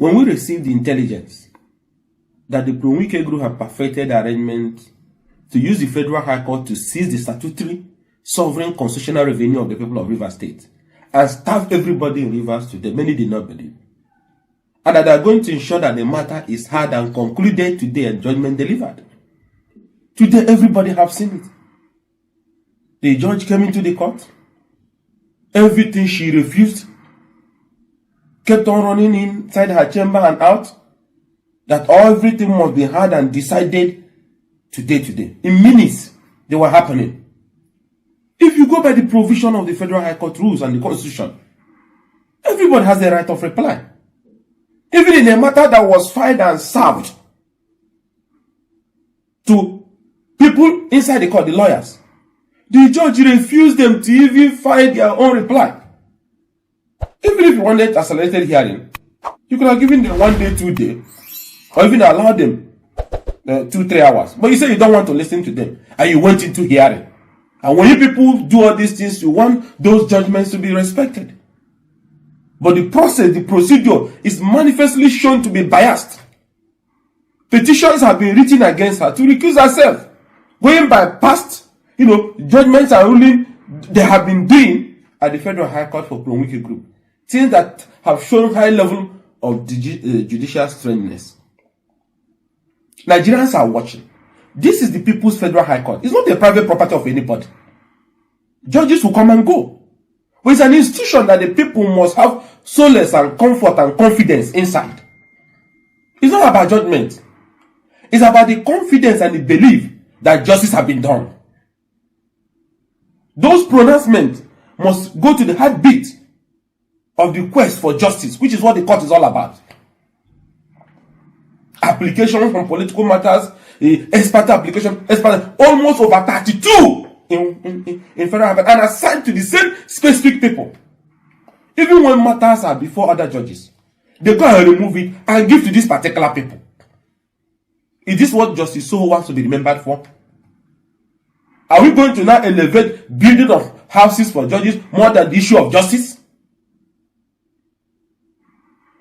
when we received the intelligence that the Wike group have perfected the arrangement to use the Federal High Court to seize the statutory sovereign constitutional revenue of the people of Rivers State and starve everybody in Rivers today, many did not believe. And that they are going to ensure that the matter is heard and concluded today and judgment delivered. Today, everybody have seen it. The judge came into the court. Everything she refused kept on running inside her chamber and out. That everything must be heard and decided today. In minutes, they were happening. If you go by the provision of the Federal High Court rules and the Constitution, everybody has the right of reply. Even in a matter that was filed and served to people inside the court, the lawyers, the judge refused them to even file their own reply. Even if you wanted accelerated hearing, you could have given them 1 day, 2 days, or even allowed them 2-3 hours. But you say you don't want to listen to them, and you went into hearing. And when you people do all these things, you want those judgments to be respected. But the process, the procedure is manifestly shown to be biased. Petitions have been written against her to recuse herself, going by past, judgments and ruling they have been doing at the Federal High Court for Wike Group. Things that have shown high level of judicial strangeness. Nigerians are watching. This is the People's Federal High Court. It's not a private property of anybody. Judges will come and go. But it's an institution that the people must have solace and comfort and confidence inside. It's not about judgment. It's about the confidence and the belief that justice has been done. Those pronouncements must go to the heartbeat of the quest for justice, which is what the court is all about. Application from political matters, expert application, almost over 32 in federal government and assigned to the same specific people. Even when matters are before other judges, they go and remove it and give to these particular people. Is this what Justice Soho wants to be remembered for? Are we going to now elevate building of houses for judges more than the issue of justice?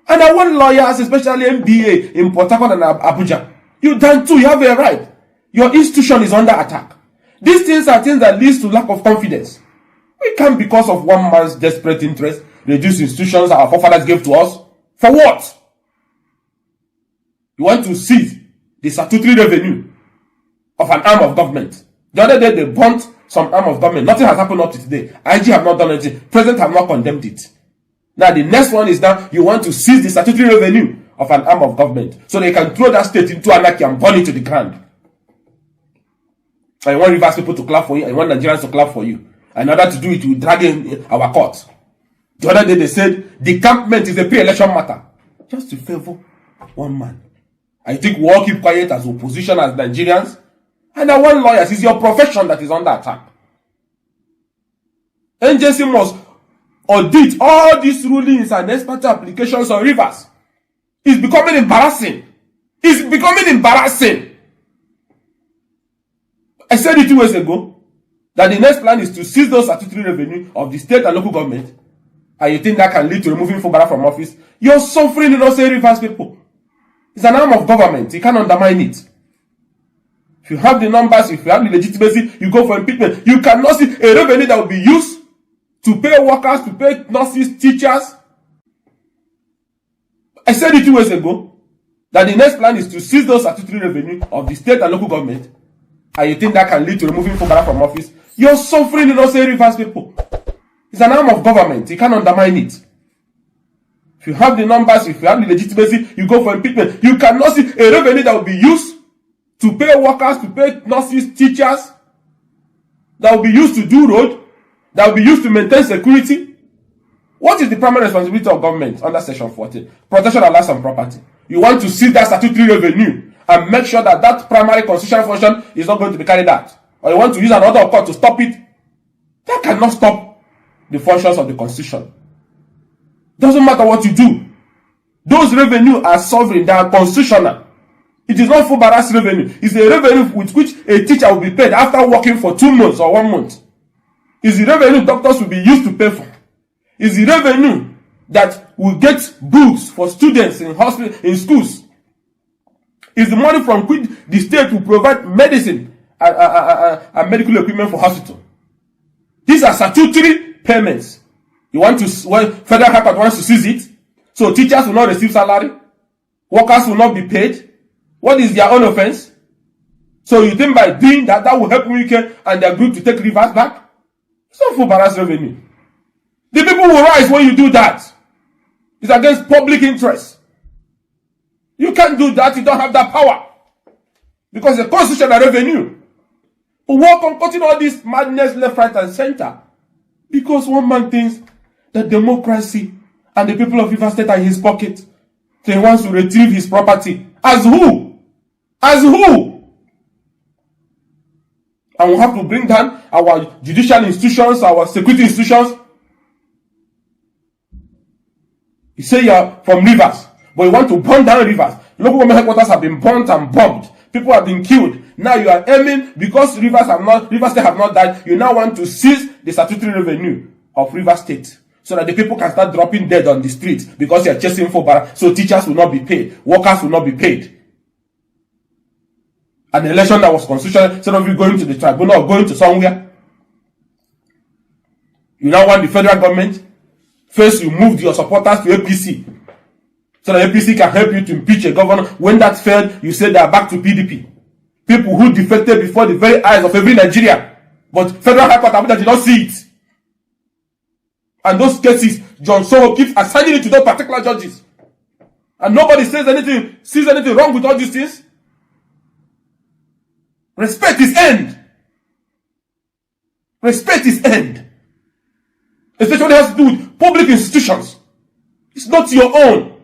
And I want lawyers, especially MBA in Port Harcourt and Abuja. You done too, you have a right. Your institution is under attack. These things are things that lead to lack of confidence. We can't, because of one man's desperate interest, reduce institutions our forefathers gave to us. For what? You want to seize the statutory revenue of an arm of government. The other day they burnt some arm of government. Nothing has happened up to today. IG have not done anything. President have not condemned it. Now the next one is that you want to seize the statutory revenue of an arm of government so they can throw that state into anarchy and burn it to the ground. And you want Rivers people to clap for you, and you want Nigerians to clap for you. And in order to do it, you drag in our court. The other day they said decampment is a pre-election matter. Just to favor one man. I think we all keep quiet as opposition, as Nigerians. And I want lawyers. It's your profession that is under attack. NJC must audit all these rulings and expert applications on Rivers. It's becoming embarrassing. It's becoming embarrassing. I said it 2 years ago that the next plan is to seize those statutory revenue of the state and local government, and you think that can lead to removing Fubara from office. You're suffering innocent Rivers people. It's an arm of government. You can't undermine it. If you have the numbers, if you have the legitimacy, you go for impeachment. You cannot see a revenue that will be used to pay workers, to pay nurses, teachers. I said it 2 years ago that the next plan is to seize those statutory revenue of the state and local government, and you think that can lead to removing Fubara from office. You're suffering innocent Rivers people. It's an arm of government. You can't undermine it. If you have the numbers, if you have the legitimacy, you go for impeachment. You cannot see a revenue that will be used to pay workers, to pay nurses, teachers, that will be used to do road, that will be used to maintain security. What is the primary responsibility of government under Section 14? Protection of lives and property. You want to seize that statutory revenue and make sure that that primary constitutional function is not going to be carried out. Or you want to use another of court to stop it. That cannot stop the functions of the Constitution. Doesn't matter what you do. Those revenue are sovereign, they are constitutional. It is not Fubara's revenue. It's a revenue with which a teacher will be paid after working for 2 months or 1 month. It's the revenue doctors will be used to pay for. It's the revenue that will get books for students in hospitals, in schools. It's the money from which the state will provide medicine and medical equipment for hospital. These are statutory payments. You want to, well, federal High Court wants to seize it, so teachers will not receive salary, workers will not be paid. What is their own offense? So you think by doing that, that will help Wike and their group to take rivers back? It's not for Barras revenue. The people will rise when you do that. It's against public interest. You can't do that, you don't have that power. Because the constitutional revenue. But work on cutting all this madness left, right, and center. Because one man thinks that democracy and the people of Rivers State are in his pocket. So he wants to retrieve his property. As who? As who? And we have to bring down our judicial institutions, our security institutions. You say you're from Rivers, but you want to burn down Rivers. Local government headquarters have been burnt and bombed. People have been killed. Now you are aiming, because Rivers State have not died, you now want to seize the statutory revenue of Rivers State, so that the people can start dropping dead on the streets because you are chasing for Barras. So teachers will not be paid, workers will not be paid. An election that was constitutional, instead of you going to the tribunal or going to somewhere, you now want the federal government. First, you moved your supporters to APC, so that APC can help you to impeach a governor. When that failed, you said they are back to PDP. People who defected before the very eyes of every Nigerian. But Federal High Court Abuja did not see it. And those cases, John Soho keeps assigning it to those particular judges. And nobody sees anything wrong with all these things. Respect is end. Respect is end. Especially when it has to do with public institutions. It's not your own.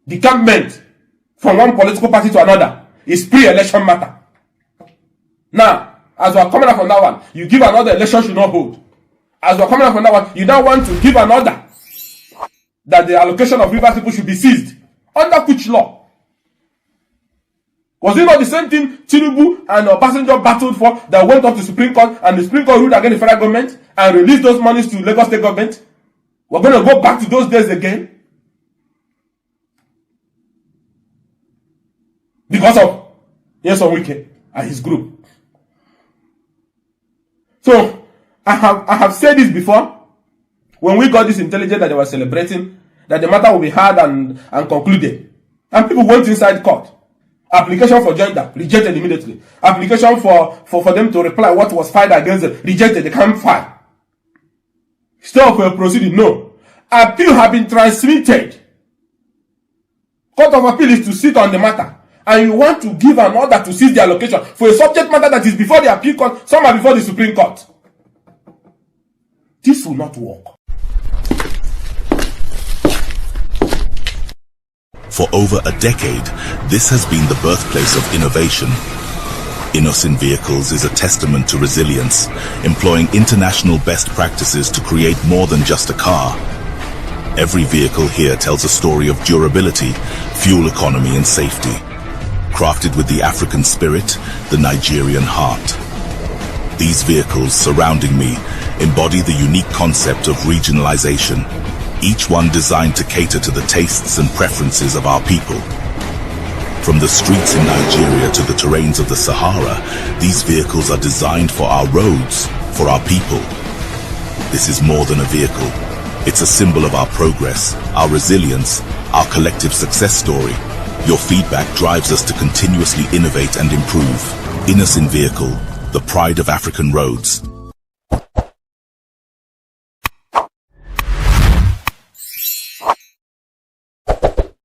Decampment from one political party to another is pre-election matter. Now, as we are coming up from that one, you give another election should not hold. As we are coming up from that one, you now want to give another that the allocation of Rivers people should be seized. Under which law? Was it not the same thing Tinubu and Obasanjo battled for, that went up to Supreme Court, and the Supreme Court ruled against the federal government and released those monies to Lagos State government? We're going to go back to those days again? Because of Nyesom Wike and his group. So, I have said this before. When we got this intelligence that they were celebrating, that the matter will be heard and concluded. And people went inside court. Application for joinder, rejected immediately. Application for them to reply what was filed against them, rejected, they can't file. Stop for a proceeding, no. Appeal have been transmitted. Court of Appeal is to sit on the matter. And you want to give an order to seize the allocation for a subject matter that is before the appeal court, some are before the Supreme Court. This will not work. For over a decade, this has been the birthplace of innovation. Innocent Vehicles is a testament to resilience, employing international best practices to create more than just a car. Every vehicle here tells a story of durability, fuel economy and safety. Crafted with the African spirit, the Nigerian heart. These vehicles surrounding me embody the unique concept of regionalization, each one designed to cater to the tastes and preferences of our people. From the streets in Nigeria to the terrains of the Sahara, these vehicles are designed for our roads, for our people. This is more than a vehicle. It's a symbol of our progress, our resilience, our collective success story. Your feedback drives us to continuously innovate and improve. Innocent Vehicle, the pride of African roads.